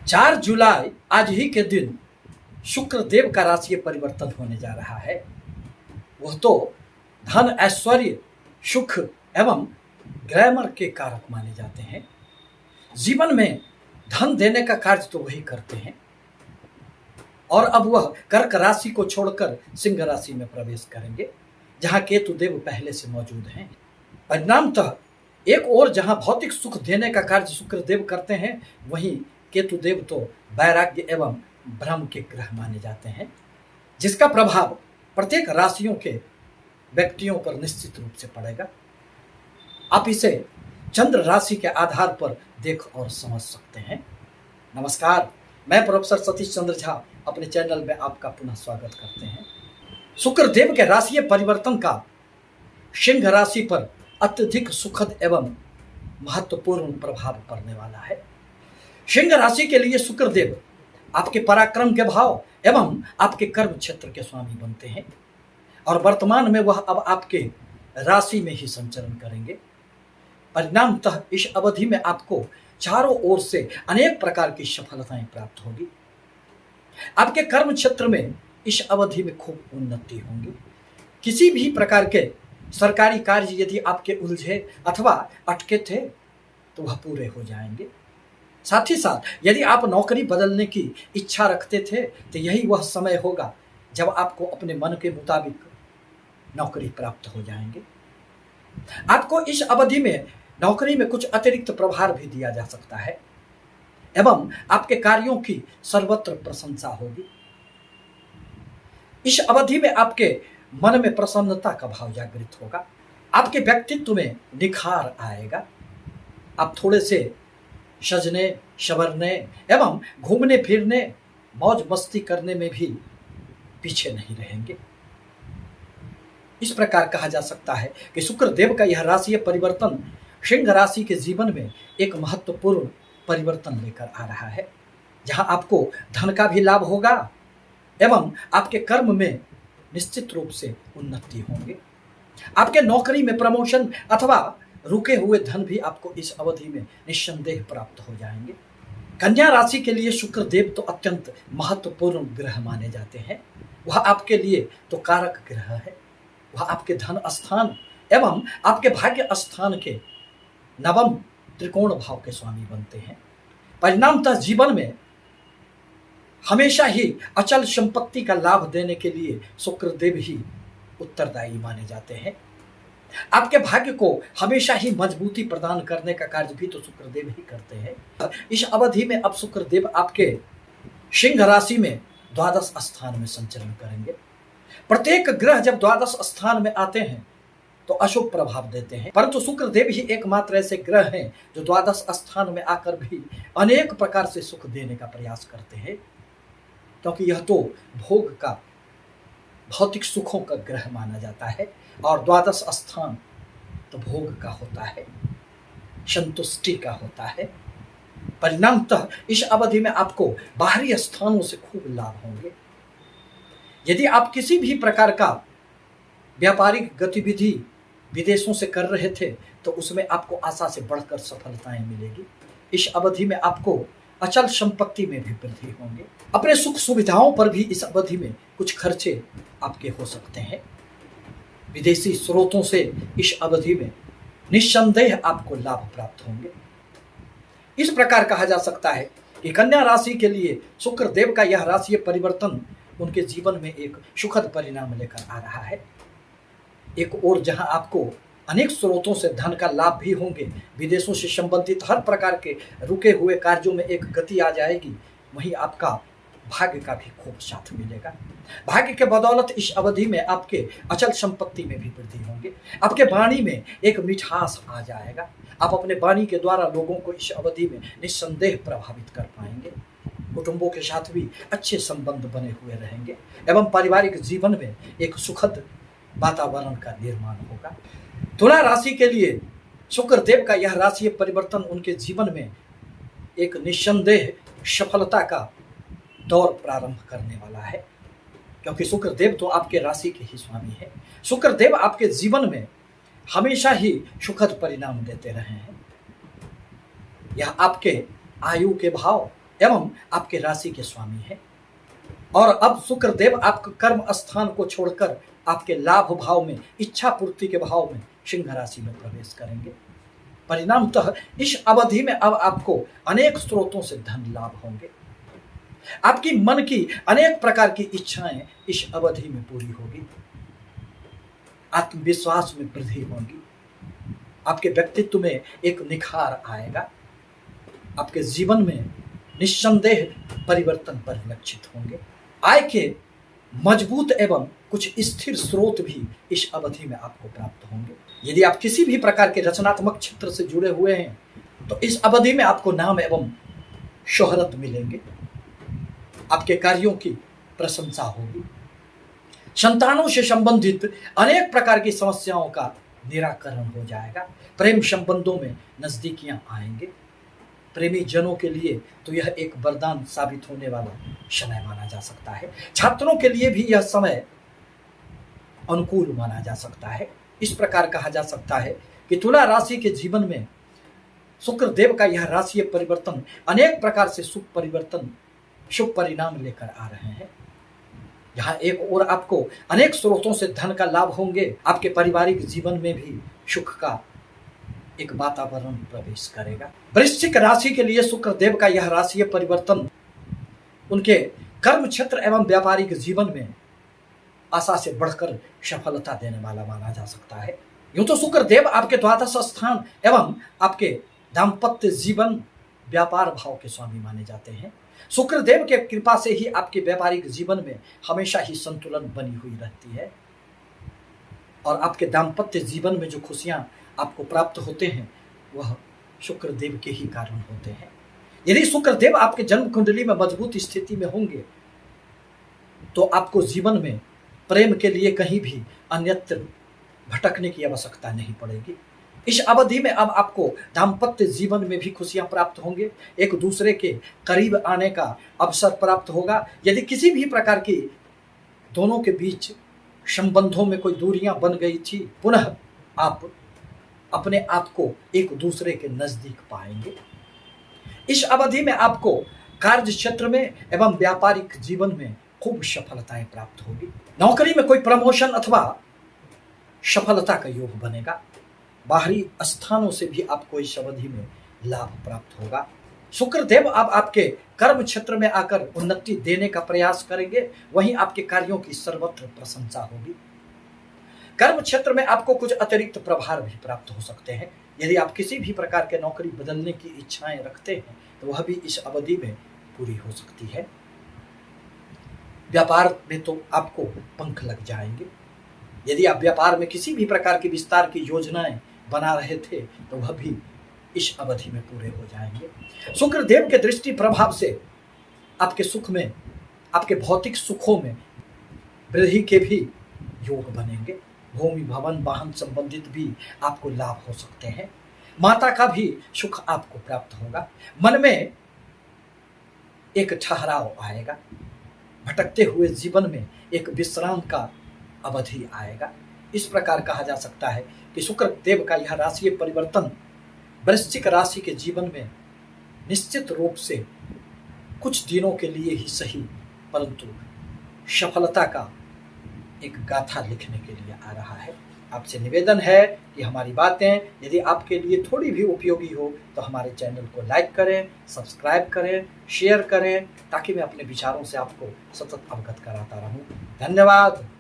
4 जुलाई आज ही के दिन शुक्र देव का राशि परिवर्तन होने जा रहा है। वह तो धन, ऐश्वर्य, सुख एवं ग्लैमर के कारक माने जाते हैं। जीवन में धन देने का कार्य तो वही करते हैं और अब वह कर्क राशि को छोड़कर सिंह राशि में प्रवेश करेंगे, जहां केतु देव पहले से मौजूद हैं। परिणामतः एक और जहां भौतिक सुख देने का कार्य शुक्र देव करते हैं, वहीं केतु देव तो वैराग्य एवं ब्रह्म के ग्रह माने जाते हैं, जिसका प्रभाव प्रत्येक राशियों के व्यक्तियों पर निश्चित रूप से पड़ेगा। आप इसे चंद्र राशि के आधार पर देख और समझ सकते हैं। नमस्कार, मैं प्रोफेसर सतीश चंद्र झा अपने चैनल में आपका पुनः स्वागत करते हैं। शुक्र देव के राशि परिवर्तन का सिंह राशि पर अत्यधिक सुखद एवं महत्वपूर्ण प्रभाव पड़ने वाला है। सिंह राशि के लिए शुक्र देव आपके पराक्रम के भाव एवं आपके कर्म क्षेत्र के स्वामी बनते हैं और वर्तमान में वह अब आपके राशि में ही संचरण करेंगे। परिणामतः इस अवधि में आपको चारों ओर से अनेक प्रकार की सफलताएं प्राप्त होगी। आपके कर्म क्षेत्र में इस अवधि में खूब उन्नति होंगी। किसी भी प्रकार के सरकारी कार्य यदि आपके उलझे अथवा अटके थे तो वह पूरे हो जाएंगे। साथ ही साथ यदि आप नौकरी बदलने की इच्छा रखते थे तो यही वह समय होगा जब आपको अपने मन के मुताबिक नौकरी प्राप्त हो जाएंगे। आपको इस अवधि में नौकरी में कुछ अतिरिक्त प्रभार भी दिया जा सकता है एवं आपके कार्यों की सर्वत्र प्रशंसा होगी। इस अवधि में आपके मन में प्रसन्नता का भाव जागृत होगा। आपके व्यक्तित्व में निखार आएगा। आप थोड़े से सजने, संवरने एवं घूमने फिरने, मौज मस्ती करने में भी पीछे नहीं रहेंगे। इस प्रकार कहा जा सकता है कि शुक्र देव का यह राशि परिवर्तन सिंह राशि के जीवन में एक महत्वपूर्ण परिवर्तन लेकर आ रहा है, जहां आपको धन का भी लाभ होगा एवं आपके कर्म में निश्चित रूप से उन्नति होंगे। आपके नौकरी में प्रमोशन अथवा रुके हुए धन भी आपको इस अवधि में निस्संदेह प्राप्त हो जाएंगे। कन्या राशि के लिए शुक्र देव तो अत्यंत महत्वपूर्ण ग्रह माने जाते हैं। वह आपके लिए तो कारक ग्रह है। वह आपके धन स्थान एवं आपके भाग्य स्थान के नवम त्रिकोण भाव के स्वामी बनते हैं। परिणामतः जीवन में हमेशा ही अचल संपत्ति का लाभ देने के लिए शुक्र देव ही उत्तरदायी माने जाते हैं। आपके भाग्य को हमेशा ही मजबूती प्रदान करने का कार्य भी तो शुक्र देव ही करते हैं। इस अवधि में अब शुक्र देव आपके सिंह राशि में द्वादश स्थान में संचरण करेंगे। प्रत्येक ग्रह जब द्वादश स्थान में आते हैं तो अशुभ प्रभाव देते हैं, परंतु शुक्र देव ही एकमात्र ऐसे ग्रह हैं जो द्वादश स्थान में आकर भी अनेक प्रकार से सुख देने का प्रयास करते हैं, क्योंकि यह तो भोग का, भौतिक सुखों का ग्रह माना जाता है और द्वादश स्थान तो भोग का होता है, संतुष्टि का होता है। परिणामतः इस अवधि में आपको बाहरी स्थानों से खूब लाभ होंगे। यदि आप किसी भी प्रकार का व्यापारिक गतिविधि विदेशों से कर रहे थे तो उसमें आपको आशा से बढ़कर सफलताएं मिलेगी। इस अवधि में आपको अचल संपत्ति में भी वृद्धि होंगे। अपने सुख सुविधाओं पर भी इस अवधि में कुछ खर्चे आपके हो सकते हैं। विदेशी स्रोतों से इस अवधि में निस्संदेह आपको लाभ प्राप्त होंगे। इस प्रकार कहा जा सकता है कि कन्या राशि के लिए शुक्र देव का यह राशि परिवर्तन उनके जीवन में एक सुखद परिणाम लेकर आ रहा है। एक और जहां आपको अनेक स्रोतों से धन का लाभ भी होंगे, विदेशों से संबंधित हर प्रकार के रुके हुए कार्यों में एक गति आ जाएगी, वहीं आपका भाग्य का भी खूब साथ मिलेगा। भाग्य के बदौलत इस अवधि में आपके अचल संपत्ति में भी वृद्धि होंगे। आपके वाणी में एक मिठास आ जाएगा। आप अपने वाणी के द्वारा लोगों को इस अवधि में निस्संदेह प्रभावित कर पाएंगे। कुटुंबों के साथ भी अच्छे संबंध बने हुए रहेंगे एवं पारिवारिक जीवन में एक सुखद वातावरण का निर्माण होगा। तुला राशि के लिए शुक्र देव का यह राशि परिवर्तन उनके जीवन में एक निस्संदेह सफलता का दौर प्रारंभ करने वाला है, क्योंकि शुक्र देव तो आपके राशि के ही स्वामी है। शुक्र देव आपके जीवन में हमेशा ही सुखद परिणाम देते रहे हैं। यह आपके आयु के भाव एवं आपके राशि के स्वामी हैं। और अब शुक्रदेव आपके कर्म स्थान को छोड़कर आपके लाभ भाव में, इच्छा पूर्ति के भाव में सिंह राशि में प्रवेश करेंगे। परिणामतः इस अवधि में अब आपको अनेक स्रोतों से धन लाभ होंगे। आपकी मन की अनेक प्रकार की इच्छाएं इस अवधि में पूरी होगी। आत्मविश्वास में वृद्धि होगी। आपके व्यक्तित्व में एक निखार आएगा। आपके जीवन में निस्संदेह परिवर्तन परिलक्षित होंगे। आय के मजबूत एवं कुछ स्थिर स्रोत भी इस अवधि में आपको प्राप्त होंगे। यदि आप किसी भी प्रकार के रचनात्मक क्षेत्र से जुड़े हुए हैं तो इस अवधि में आपको नाम एवं शोहरत मिलेंगे। आपके कार्यों की प्रशंसा होगी। संतानों से संबंधित अनेक प्रकार की समस्याओं का निराकरण हो जाएगा। प्रेम संबंधों में नजदीकियां आएंगे। प्रेमी जनों के लिए तो यह एक वरदान साबित होने वाला समय माना जा सकता है। छात्रों के लिए भी यह समय अनुकूल माना जा सकता है। इस प्रकार कहा जा सकता है कि तुला राशि के जीवन में शुक्रदेव का यह राशि परिवर्तन अनेक प्रकार से शुभ परिवर्तन, शुभ परिणाम लेकर आ रहे हैं। यहाँ एक और आपको अनेक स्रोतों से धन का लाभ होंगे। आपके पारिवारिक जीवन में भी सुख का एक वातावरण प्रवेश करेगा। वृश्चिक राशि के लिए शुक्रदेव का यह राशि परिवर्तन उनके कर्म क्षेत्र एवं व्यापारिक जीवन में आशा से बढ़कर सफलता देने वाला माना जा सकता है। यूं तो शुक्रदेव आपके द्वादश स्थान एवं आपके दाम्पत्य जीवन, व्यापार भाव के स्वामी माने जाते हैं। शुक्रदेव के कृपा से ही आपके व्यापारिक जीवन में हमेशा ही संतुलन बनी हुई रहती है और आपके दाम्पत्य जीवन में जो खुशियां आपको प्राप्त होते हैं वह शुक्रदेव के ही कारण होते हैं। यदि शुक्रदेव आपके जन्म कुंडली में मजबूत स्थिति में होंगे तो आपको जीवन में प्रेम के लिए कहीं भी अन्यत्र भटकने की आवश्यकता नहीं पड़ेगी। इस अवधि में अब आपको दाम्पत्य जीवन में भी खुशियां प्राप्त होंगे। एक दूसरे के करीब आने का अवसर प्राप्त होगा। यदि किसी भी प्रकार की दोनों के बीच संबंधों में कोई दूरियां बन गई थी, पुनः आप अपने आप को एक दूसरे के नजदीक पाएंगे। इस अवधि में आपको कार्य क्षेत्र में एवं व्यापारिक जीवन में खूब सफलताएं प्राप्त होगी। नौकरी में कोई प्रमोशन अथवा सफलता का योग बनेगा। बाहरी स्थानों से भी आपको इस अवधि में लाभ प्राप्त होगा। शुक्रदेव अब आपके कर्म क्षेत्र में आकर उन्नति देने का प्रयास करेंगे। वहीं आपके कार्यों की सर्वत्र प्रशंसा होगी। कर्म क्षेत्र में आपको कुछ अतिरिक्त प्रभार भी प्राप्त हो सकते हैं। यदि आप किसी भी प्रकार के नौकरी बदलने की इच्छाएं रखते हैं तो वह भी इस अवधि में पूरी हो सकती है। व्यापार में तो आपको पंख लग जाएंगे। यदि आप व्यापार में किसी भी प्रकार की विस्तार की योजनाएं बना रहे थे तो वह भी इस अवधि में पूरे हो जाएंगे। शुक्रदेव के दृष्टि प्रभाव से आपके सुख में, आपके भौतिक सुखों में वृद्धि के भी योग बनेंगे। भूमि, भवन, वाहन संबंधित भी आपको लाभ हो सकते हैं। माता का भी सुख आपको प्राप्त होगा। मन में एक ठहराव आएगा। भटकते हुए जीवन में एक विश्राम का अवधि आएगा। इस प्रकार कहा जा सकता है कि शुक्रदेव का यह राशि परिवर्तन वृश्चिक राशि के जीवन में निश्चित रूप से कुछ दिनों के लिए ही सही, परंतु सफलता का एक गाथा लिखने के लिए आ रहा है। आपसे निवेदन है कि हमारी बातें यदि आपके लिए थोड़ी भी उपयोगी हो तो हमारे चैनल को लाइक करें, सब्सक्राइब करें, शेयर करें, ताकि मैं अपने विचारों से आपको सतत अवगत कराता रहूं। धन्यवाद।